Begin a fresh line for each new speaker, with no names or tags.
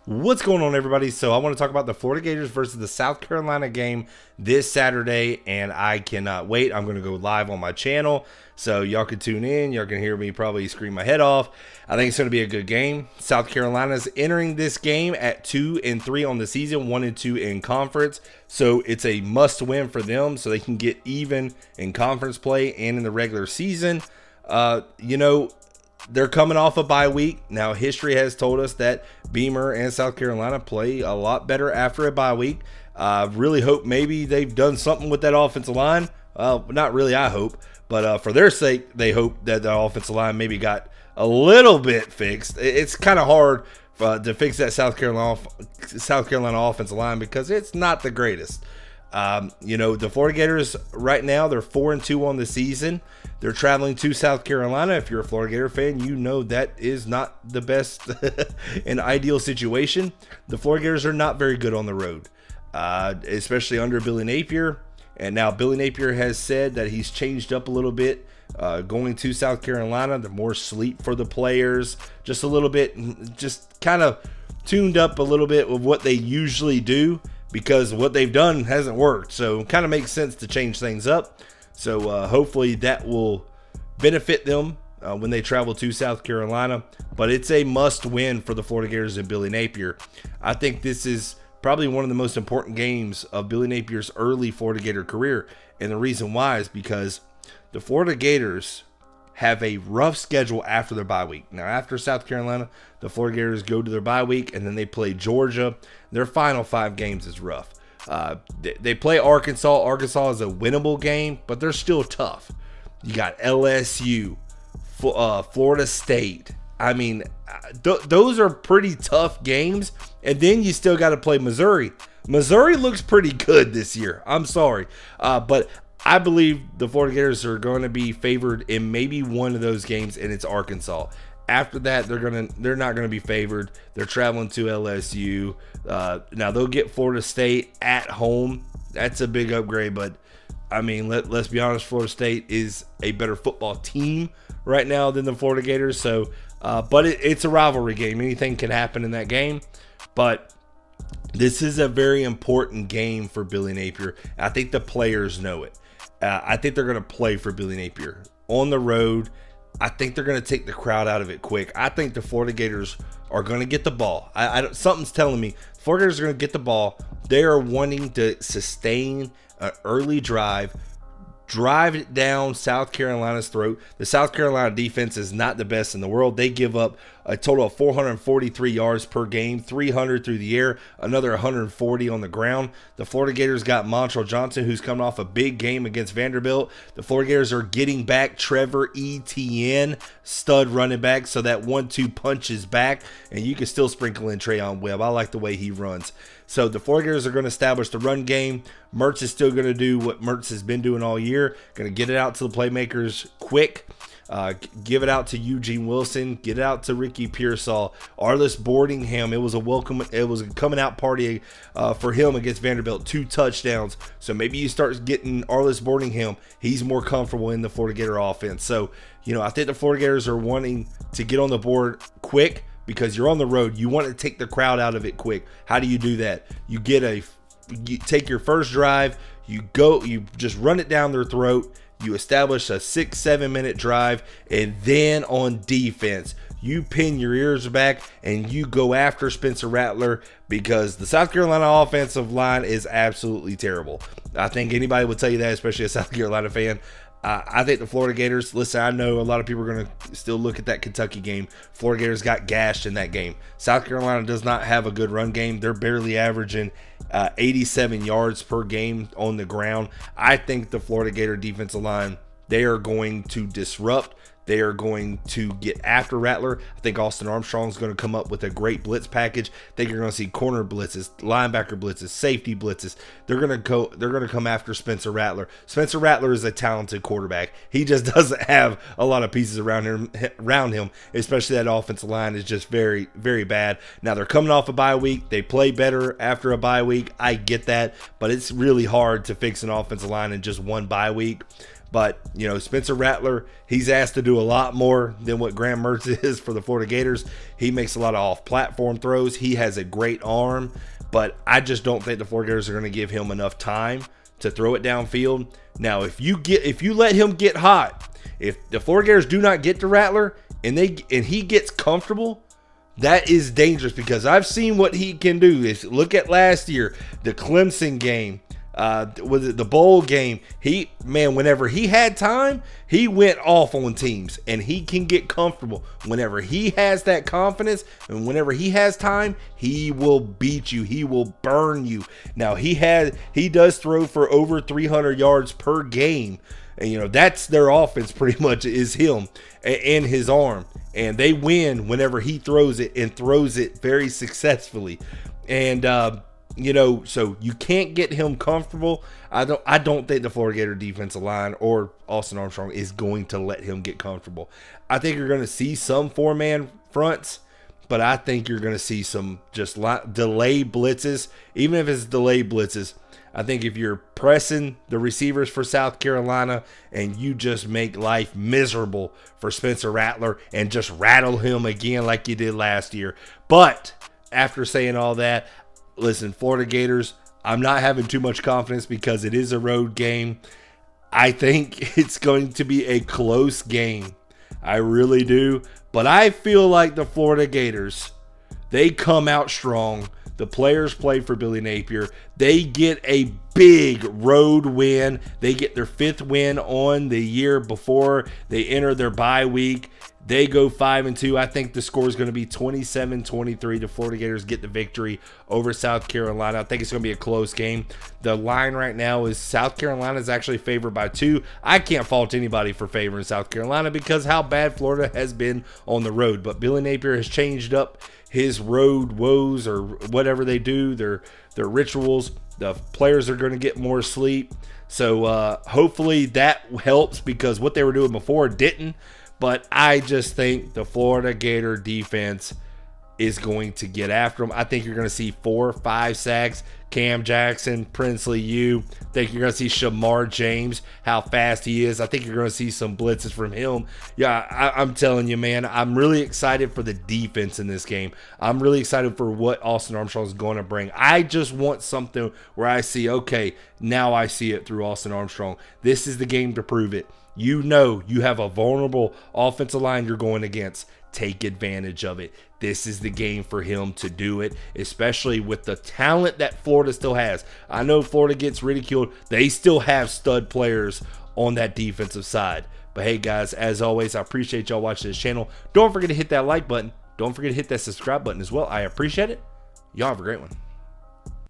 What's going on, everybody? So I want to talk about the Florida Gators versus the South Carolina game this Saturday, and I cannot wait. I'm going to go live on my channel, so y'all can tune in. Y'all can hear me probably scream my head off. I think it's going to be a good game. South Carolina's entering this game at 2-3 on the season, 1-2 in conference, so it's a must-win for them so they can get even in conference play and in the regular season. They're coming off a bye week. Now, history has told us that B.A.M and South Carolina play a lot better after a bye week. Really hope maybe they've done something with that offensive line. Not really, I hope. But for their sake, they hope that the offensive line maybe got a little bit fixed. It's kind of hard to fix that South Carolina offensive line because it's not the greatest. The Florida Gators right now, they're 4-2 on the season. They're traveling to South Carolina. If you're a Florida Gator fan, you know that is not the best and ideal situation. The Florida Gators are not very good on the road, especially under Billy Napier. And now Billy Napier has said that he's changed up a little bit going to South Carolina. The more sleep for the players, just a little bit, just kind of tuned up a little bit with what they usually do, because what they've done hasn't worked. So it kind of makes sense to change things up. So hopefully that will benefit them when they travel to South Carolina. But it's a must win for the Florida Gators and Billy Napier. I think this is probably one of the most important games of Billy Napier's early Florida Gator career. And the reason why is because the Florida Gators have a rough schedule after their bye week. Now, after South Carolina, the Florida Gators go to their bye week, and then they play Georgia. Their final 5 games is rough. They play Arkansas. Arkansas is a winnable game, but they're still tough. You got LSU, Florida State. I mean, those are pretty tough games. And then you still got to play Missouri. Missouri looks pretty good this year. I'm sorry. But I believe the Florida Gators are going to be favored in maybe one of those games, and it's Arkansas. After that, they're not going to be favored. They're traveling to LSU. Now they'll get Florida State at home. That's a big upgrade, but I mean, let's be honest. Florida State is a better football team right now than the Florida Gators. So, but it's a rivalry game. Anything can happen in that game, but this is a very important game for Billy Napier. I think the players know it. I think they're going to play for Billy Napier on the road. I think they're going to take the crowd out of it quick. I think the Florida Gators are going to get the ball. Something's telling me Florida Gators are going to get the ball. They are wanting to sustain an early drive it down South Carolina's throat. The South Carolina defense is not the best in the world. They give up a total of 443 yards per game, 300 through the air, another 140 on the ground. The Florida Gators got Montrell Johnson, who's coming off a big game against Vanderbilt. The Florida Gators are getting back Trevor Etienne, stud running back, so that 1-2 punches back, and you can still sprinkle in Trayon Webb. I like the way he runs. So the Florida Gators are going to establish the run game. Mertz is still going to do what Mertz has been doing all year. Going to get it out to the playmakers quick. Give it out to Eugene Wilson. Get it out to Ricky Pearsall. Arliss Boardingham. It was a coming out party for him against Vanderbilt. 2 touchdowns. So maybe you start getting Arliss Boardingham. He's more comfortable in the Florida Gator offense. So, I think the Florida Gators are wanting to get on the board quick, because you're on the road. You want to take the crowd out of it quick. How do you do that? You take your first drive, you just run it down their throat, you establish a 6-7 minute drive, and then on defense, you pin your ears back and you go after Spencer Rattler, because the South Carolina offensive line is absolutely terrible. I think anybody would tell you that, especially a South Carolina fan. I think the Florida Gators, listen, I know a lot of people are going to still look at that Kentucky game. Florida Gators got gashed in that game. South Carolina does not have a good run game. They're barely averaging 87 yards per game on the ground. I think the Florida Gator defensive line, they are going to disrupt. They are going to get after Rattler. I think Austin Armstrong is going to come up with a great blitz package. I think you're going to see corner blitzes, linebacker blitzes, safety blitzes. They're going to come after Spencer Rattler. Spencer Rattler is a talented quarterback. He just doesn't have a lot of pieces around him, especially that offensive line is just very, very bad. Now they're coming off a bye week. They play better after a bye week. I get that, but it's really hard to fix an offensive line in just one bye week. But, you know, Spencer Rattler, he's asked to do a lot more than what Graham Mertz is for the Florida Gators. He makes a lot of off-platform throws. He has a great arm, but I just don't think the Florida Gators are going to give him enough time to throw it downfield. Now, if you let him get hot, if the Florida Gators do not get to Rattler and he gets comfortable, that is dangerous, because I've seen what he can do. Look at last year, the Clemson game. Was it the bowl game? Whenever he had time, he went off on teams, and he can get comfortable. Whenever he has that confidence and whenever he has time, he will beat you. He will burn you. Now, he does throw for over 300 yards per game. And, you know, that's their offense pretty much, is him and his arm. And they win whenever he throws it, and throws it very successfully. And, you know, so you can't get him comfortable. I don't think the Florida Gator defensive line or Austin Armstrong is going to let him get comfortable. I think you're going to see some 4-man fronts, but I think you're going to see some just delayed blitzes. Even if it's delayed blitzes, I think if you're pressing the receivers for South Carolina and you just make life miserable for Spencer Rattler and just rattle him again like you did last year. But after saying all that, listen, Florida Gators, I'm not having too much confidence because it is a road game. I think it's going to be a close game. I really do. But I feel like the Florida Gators, they come out strong. The players play for Billy Napier. They get a big road win. They get their 5th win on the year before they enter their bye week. They go 5-2. I think the score is going to be 27-23. The Florida Gators get the victory over South Carolina. I think it's going to be a close game. The line right now is South Carolina is actually favored by 2. I can't fault anybody for favoring South Carolina because how bad Florida has been on the road. But Billy Napier has changed up his road woes, or whatever they do, their rituals. The players are going to get more sleep. So hopefully that helps, because what they were doing before didn't. But I just think the Florida Gator defense is going to get after them. I think you're going to see 4 or 5 sacks. Cam Jackson, Princely U. I think you're going to see Shamar James, how fast he is. I think you're going to see some blitzes from him. Yeah, I'm telling you, man, I'm really excited for the defense in this game. I'm really excited for what Austin Armstrong is going to bring. I just want something where I see, okay, now I see it through Austin Armstrong. This is the game to prove it. You know you have a vulnerable offensive line you're going against. Take advantage of it. This is the game for him to do it, especially with the talent that Florida still has. I know Florida gets ridiculed. They still have stud players on that defensive side. But hey, guys, as always, I appreciate y'all watching this channel. Don't forget to hit that like button. Don't forget to hit that subscribe button as well. I appreciate it. Y'all have a great one.